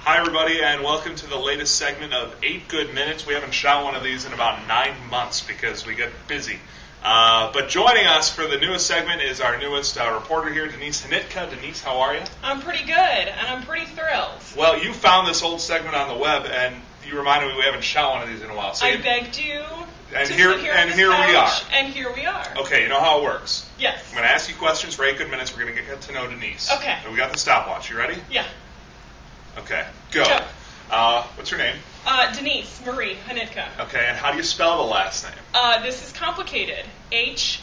Hi, everybody, and welcome to the latest segment of 8 Good Minutes. We haven't shot one of these in about 9 months because we get busy. But joining us for the newest segment is our newest reporter here, Denise Hnytka. Denise, how are you? I'm pretty good, and I'm pretty thrilled. Well, you found this old segment on the web, and you reminded me we haven't shot one of these in a while. So I begged you and to here, sit here and on here this we are. couch, and here we are. Okay, you know how it works. Yes. I'm going to ask you questions for 8 Good Minutes. We're going to get to know Denise. Okay. And we got the stopwatch. You ready? Yeah. Okay, go. What's your name? Denise Marie Hnytka. Okay, and how do you spell the last name? This is complicated. Hnytka.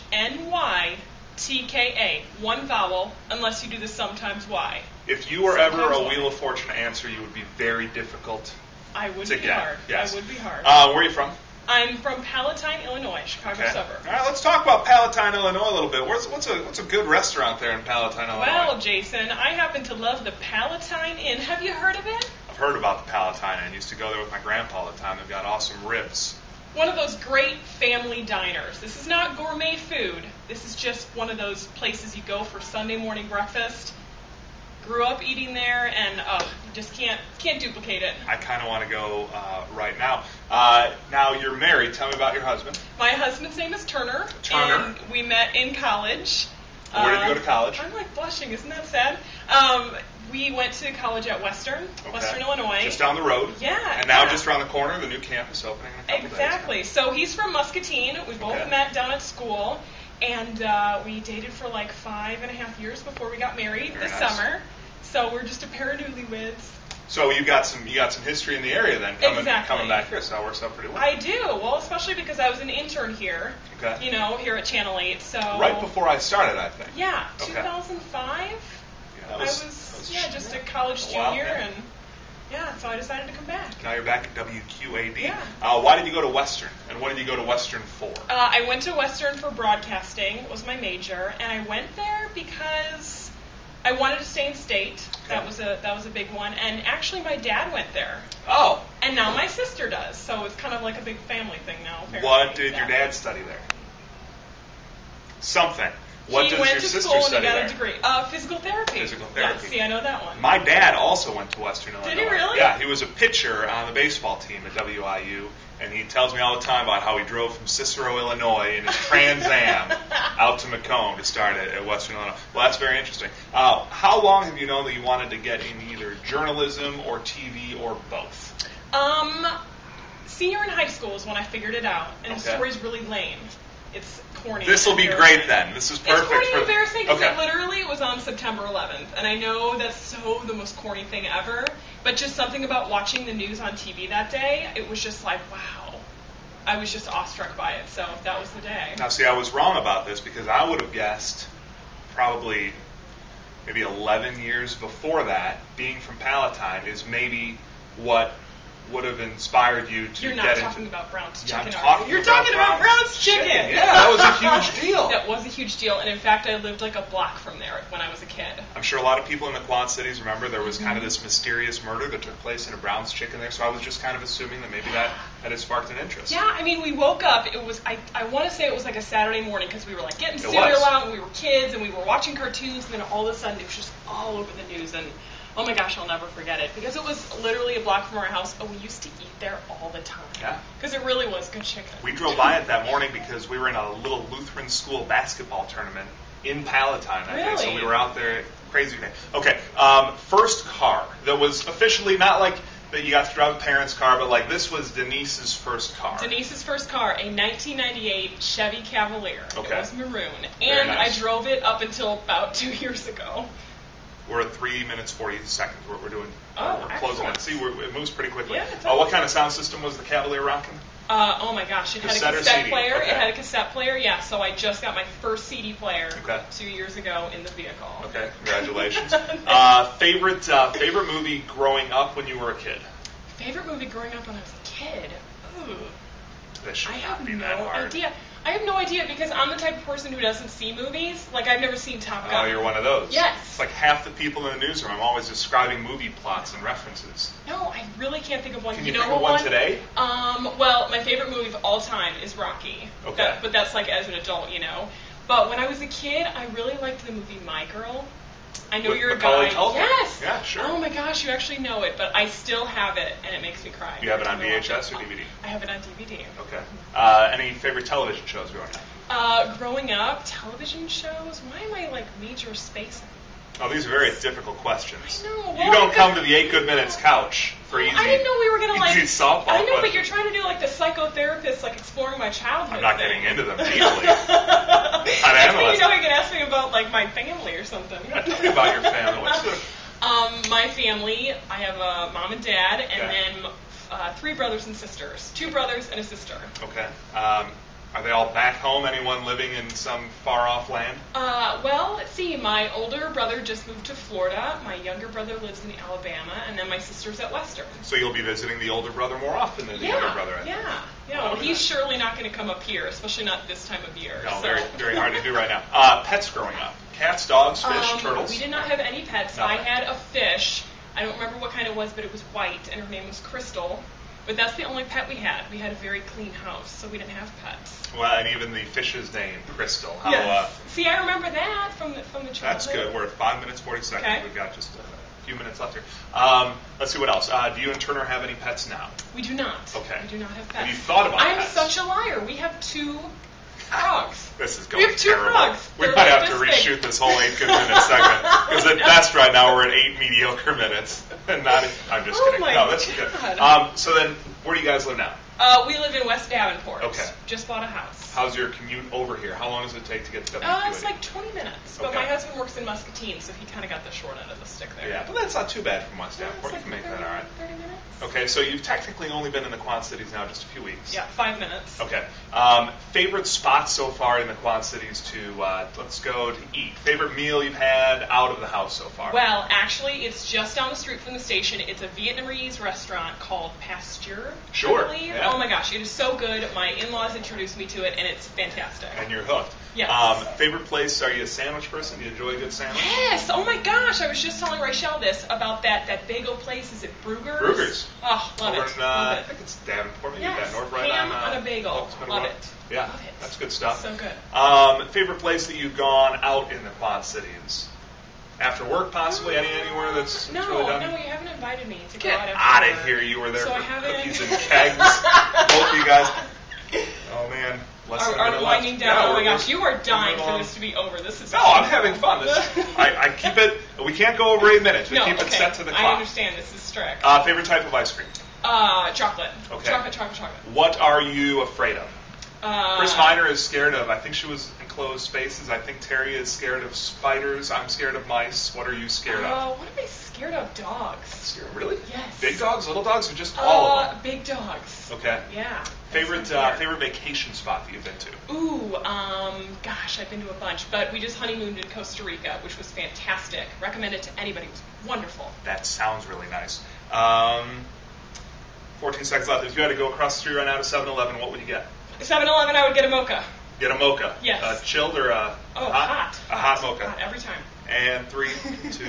One vowel, unless you do the sometimes Y. If you were ever a Wheel of Fortune answer, you would be very difficult I would to be get. hard. Yes. I would be hard. Where are you from? I'm from Palatine, Illinois, Chicago suburb. All right, let's talk about Palatine, Illinois a little bit. What's a good restaurant there in Palatine, Illinois? Well, Jason, I happen to love the Palatine Inn. Have you heard of it? I've heard about the Palatine Inn. I used to go there with my grandpa all the time. They've got awesome ribs. One of those great family diners. This is not gourmet food. This is just one of those places you go for Sunday morning breakfast. Grew up eating there, and you just can't duplicate it. I kind of want to go right now. Now you're married. Tell me about your husband. My husband's name is Turner. Turner. And we met in college. Where did you go to college? I'm like blushing. Isn't that sad? We went to college at Western Illinois. Just down the road. Yeah. And now just around the corner, the new campus opening in a couple Exactly. days. So he's from Muscatine. We both met down at school. And we dated for like 5.5 years before we got married this summer. So we're just a pair of newlyweds. So you got some history in the area then, coming back here, so that works out pretty well. I do. Well, especially because I was an intern here. Okay. Here at Channel 8. So right before I started, I think. Yeah, okay. 2005. Yeah, I was just a college junior, and so I decided to come back. Now you're back at WQAD. Yeah. Why did you go to Western, and what did you go to Western for? I went to Western for broadcasting, was my major, and I went there because I wanted to stay in state. Okay. That was a big one, and actually my dad went there. Oh. And now my sister does, so it's kind of like a big family thing now. Apparently. What did your dad study there? Something. What he does went your to sister school study and he got there? a degree. Physical therapy. Physical therapy. Yeah, see, I know that one. My dad also went to Western Illinois. Did he really? Yeah, he was a pitcher on the baseball team at WIU, and he tells me all the time about how he drove from Cicero, Illinois in his Trans Am out to Macomb to start at Western Illinois. Well, that's very interesting. How long have you known that you wanted to get in either journalism or TV or both? Senior in high school is when I figured it out, and the story's really lame. It's corny. This will be great then. This is perfect. It's corny and embarrassing because okay. it was on September 11th, and I know that's the most corny thing ever, but just something about watching the news on TV that day, it was just like, wow. I was just awestruck by it, so that was the day. Now, see, I was wrong about this because I would have guessed probably maybe 11 years before that, being from Palatine is maybe what would have inspired you to You're not talking about Brown's chicken. You're talking about Brown's chicken. Yeah, that was a huge deal. That was a huge deal, and in fact, I lived like a block from there when I was a kid. I'm sure a lot of people in the Quad Cities remember there was kind of this mysterious murder that took place in a Brown's chicken there, so I was just kind of assuming that maybe that had sparked an interest. Yeah, I mean, we woke up, it was, I want to say it was like a Saturday morning because we were like getting cereal out and we were kids and we were watching cartoons, and then all of a sudden it was just all over the news, and oh my gosh, I'll never forget it. Because it was literally a block from our house, and we used to eat there all the time. Yeah. Because it really was good chicken. We drove by it that morning because we were in a little Lutheran school basketball tournament in Palatine that day. So we were out there, crazy day. Okay, first car that was officially not like that you got to drive a parent's car, but like this was Denise's first car. Denise's first car, a 1998 Chevy Cavalier. Okay. It was maroon. Very and nice. I drove it up until about 2 years ago. We're at 3 minutes 40 seconds. We're doing. Oh, we're closing excellent. in. See, it moves pretty quickly. Yeah, totally. What kind of sound system was the Cavalier rocking? Oh my gosh, it Cassette had a or cassette CD? player. Okay. It had a cassette player, yeah. So I just got my first CD player 2 years ago in the vehicle. Okay, congratulations. Favorite movie growing up when you were a kid? Favorite movie growing up when I was a kid? Ooh. This should I not have be no that hard. idea. I have no idea because I'm the type of person who doesn't see movies. Like, I've never seen Top Gun. Oh, you're one of those. Yes. It's like half the people in the newsroom. I'm always describing movie plots and references. No, I really can't think of one. Can you know think of one today? Well, my favorite movie of all time is Rocky. Okay. But that's like as an adult, you know. But when I was a kid, I really liked the movie My Girl. I know you're a Macaulay guy. Culkin. Yes. Yeah, sure. Oh my gosh, you actually know it, but I still have it, and it makes me cry. You have it on VHS or DVD? I have it on DVD. Okay. Any favorite television shows growing up? Growing up, television shows. Why am I like major spacing? Oh, these are very difficult questions. I know. You don't come to the 8 Good Minutes couch for easy. I didn't know we were gonna like. Easy softball. I know, questions. but you're trying to do like the psychotherapist, like exploring my childhood. I'm not thing. getting into them deeply. Next thing you know, you can ask me about like my family or something. Yeah, tell me about your family. What's the... My family. I have a mom and dad, and then 3 brothers and sisters. 2 brothers and a sister. Okay. Are they all back home? Anyone living in some far-off land? Well, let's see. My older brother just moved to Florida. My younger brother lives in Alabama, and then my sister's at Western. So you'll be visiting the older brother more often than the younger brother. Yeah. Well, he's surely not going to come up here, especially not this time of year. No, so. very, very hard to do right now. Pets growing up? Cats, dogs, fish, turtles? We did not have any pets. Nothing. I had a fish. I don't remember what kind it was, but it was white, and her name was Crystal. But that's the only pet we had. We had a very clean house, so we didn't have pets. Well, and even the fish's name, Crystal. How, yes. See, I remember that from the childhood. That's good. We're at 5 minutes, 40 seconds. Okay. We've got just a few minutes left here. Let's see what else. Do you and Turner have any pets now? We do not. Okay. We do not have pets. Have you thought about I'm pets? such a liar. We have 2 frogs. This is going We have 2 terrible. frogs. We They're might like have to this reshoot big. this whole 8 Good Minutes segment. Because at best right now we're at 8 mediocre minutes. And not, I'm just kidding. my No, that's God. good. So then, where do you guys live now? We live in West Davenport. Okay. Just bought a house. How's your commute over here? How long does it take to get to WQAD? It's like 20 minutes. But Okay. my husband works in Muscatine, so he kind of got the short end of the stick there. Yeah, but that's not too bad from West Davenport. You It's can like make that all right. 30 minutes. Okay, so you've technically only been in the Quad Cities now just a few weeks. Yeah, 5 minutes. Okay. Favorite spots so far in the Quad Cities to, let's go to eat. Favorite meal you've had out of the house so far? Well, actually, it's just down the street from the station. It's a Vietnamese restaurant called Pasteur. Sure, I believe. yeah. Oh my gosh, it is so good. My in-laws introduced me to it, and it's fantastic. And you're hooked. Yes. Favorite place, are you a sandwich person? Do you enjoy a good sandwich? Yes. Oh my gosh, I was just telling Rachel this about that bagel place. Is it Bruegger's? Bruegger's. Oh, love Over it. in, Love I it. think it's Davenport, maybe Yes, that north, right ham on a bagel. Ultimate Love Road. it. Yeah, Love it. that's good stuff. So good. Favorite place that you've gone out in the Quad Cities? After work, possibly? Anywhere that's No, really done? no, you haven't invited me to go Get out out after of work. here. You were there So I for haven't- cookies and kegs. Both of you guys. Oh, man. Less than a Are minute we left. winding down? Yeah, oh my we're- gosh, you are dying we're for on. this to be over. This is No, I'm having fun. I keep it. We can't go over 8 minutes. We no, keep it okay. set to the clock. I understand. This is strict. Favorite type of ice cream? Chocolate. Okay. Chocolate. What are you afraid of? Chris Uh, Fechner is scared of, I think she was in closed spaces. I think Terry is scared of spiders. I'm scared of mice. What are you scared of? What am I scared of? Dogs. Scared, really? Yes. Big dogs, little dogs, or just all of them? Big dogs. Okay. Yeah. Favorite That's favorite vacation spot that you've been to? Ooh, gosh, I've been to a bunch, but we just honeymooned in Costa Rica, which was fantastic. Recommend it to anybody. It was wonderful. That sounds really nice. 14 seconds left. If you had to go across the street right now to 7-Eleven, what would you get? 7-Eleven, I would get a mocha. Get a mocha. Yes. Chilled or a hot? A hot mocha. Hot, every time. And 3, 2,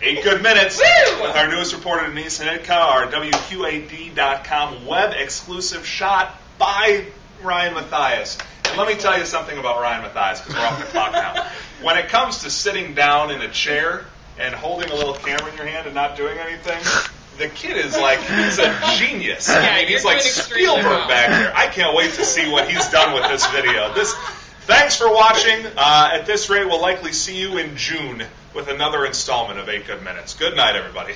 8 good minutes Woo! with our newest reporter, Denise Hnytka, our WQAD.com web exclusive shot by Ryan Mathias. And let me tell you something about Ryan Mathias, because we're off the clock now. When it comes to sitting down in a chair and holding a little camera in your hand and not doing anything, the kid is like, he's a genius. Yeah, I mean, he's you're like doing extremely Spielberg well. back there. I can't wait to see what he's done with this video. Thanks for watching. At this rate, we'll likely see you in June with another installment of 8 Good Minutes. Good night, everybody.